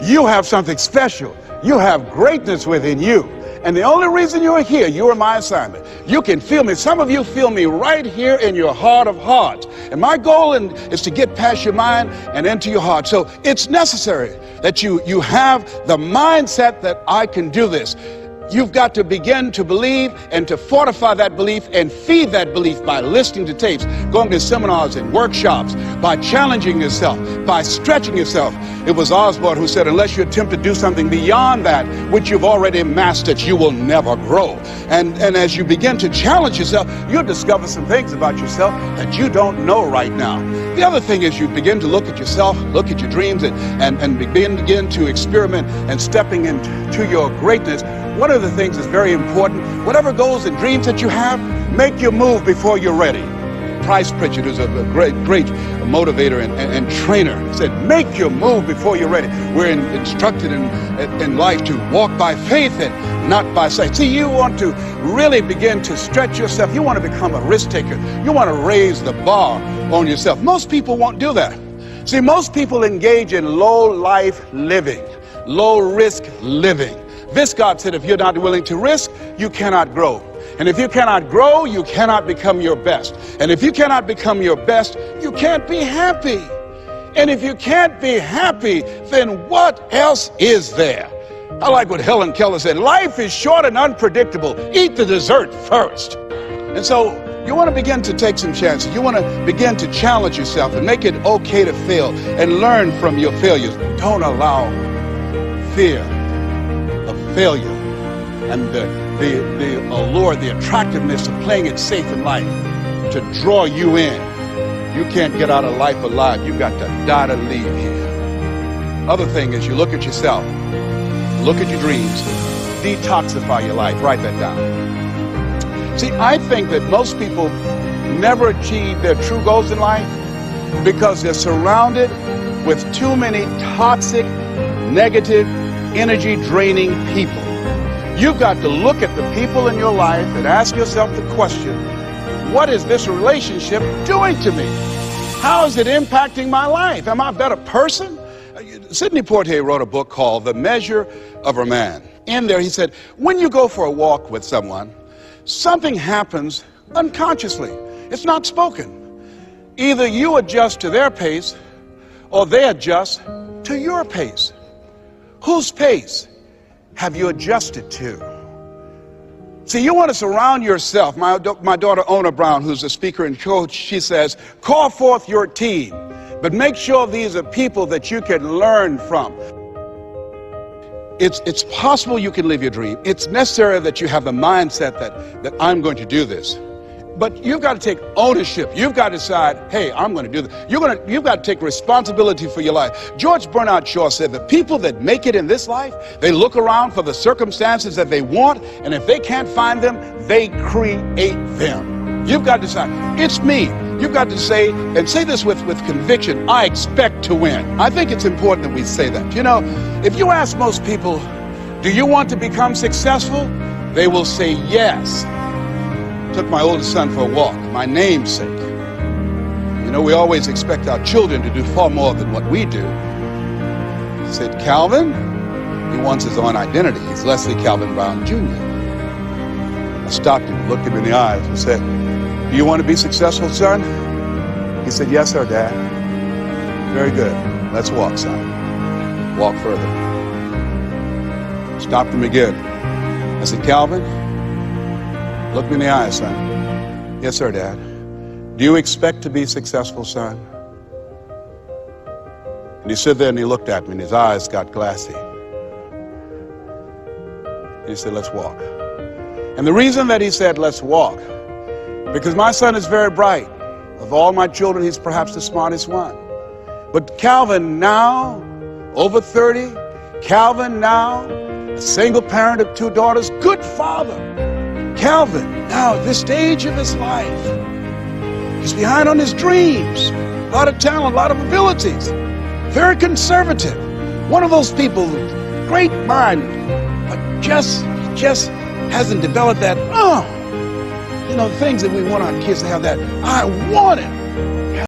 You have something special. You have greatness within you. And the only reason you are here, you are my assignment. You can feel me. Some of you feel me right here in your heart of hearts. And my goal is to get past your mind and into your heart. So it's necessary that you have the mindset that I can do this. You've got to begin to believe and to fortify that belief and feed that belief by listening to tapes, going to seminars and workshops, by challenging yourself, by stretching yourself. It was Osborne who said, unless you attempt to do something beyond that which you've already mastered, you will never grow. And as you begin to challenge yourself, you'll discover some things about yourself that you don't know right now. The other thing is you begin to look at yourself, look at your dreams, and begin to experiment and stepping into your greatness. One of the things that's very important, whatever goals and dreams that you have, make your move before you're ready. Price Pritchard, who's a great motivator and trainer, said, make your move before you're ready. We're instructed in life to walk by faith and not by sight. See, you want to really begin to stretch yourself. You want to become a risk taker. You want to raise the bar on yourself. Most people won't do that. See, most people engage in low life living, low risk living. Viscott said, if you're not willing to risk, you cannot grow. And if you cannot grow, you cannot become your best. And if you cannot become your best, you can't be happy. And if you can't be happy, then what else is there? I like what Helen Keller said, life is short and unpredictable. Eat the dessert first. And so you want to begin to take some chances. You want to begin to challenge yourself and make it okay to fail and learn from your failures. Don't allow fear of failure and the allure, the attractiveness of playing it safe in life to draw you in. You can't get out of life alive. You've got to die to leave here. Other thing is you look at yourself, look at your dreams, detoxify your life, write that down. See, I think that most people never achieve their true goals in life because they're surrounded with too many toxic, negative, energy-draining people. You've got to look at the people in your life and ask yourself the question, what is this relationship doing to me? How is it impacting my life? Am I a better person? Sidney Poitier wrote a book called The Measure of a Man. In there he said, when you go for a walk with someone, something happens unconsciously. It's not spoken. Either you adjust to their pace or they adjust to your pace. Whose pace have you adjusted to? See, you want to surround yourself. My daughter, Ona Brown, who's a speaker and coach, she says, call forth your team, but make sure these are people that you can learn from. It's possible you can live your dream. It's necessary that you have the mindset that I'm going to do this. But you've got to take ownership. You've got to decide, hey, I'm going to do this. You've got to take responsibility for your life. George Bernard Shaw said, the people that make it in this life, they look around for the circumstances that they want, and if they can't find them, they create them. You've got to decide, it's me. You've got to say, and say this with conviction, I expect to win. I think it's important that we say that. You know, if you ask most people, do you want to become successful? They will say yes. Took my oldest son for a walk, my namesake. You know, we always expect our children to do far more than what we do. He said, Calvin, he wants his own identity. He's Leslie Calvin Brown Jr. I stopped him, looked him in the eyes and said, do you want to be successful, son? He said, yes, sir, Dad. Very good. Let's walk, son. Walk further. Stopped him again. I said, Calvin, look me in the eyes, son. Yes, sir, Dad. Do you expect to be successful, son? And he stood there and he looked at me and his eyes got glassy. And he said, let's walk. And the reason that he said, let's walk, because my son is very bright. Of all my children, he's perhaps the smartest one. But Calvin now, over 30, Calvin now, a single parent of 2 daughters, good father. Calvin, now at this stage of his life, he's behind on his dreams. A lot of talent, a lot of abilities. Very conservative. One of those people, great mind, but just hasn't developed that, you know, things that we want our kids to have that, I want it.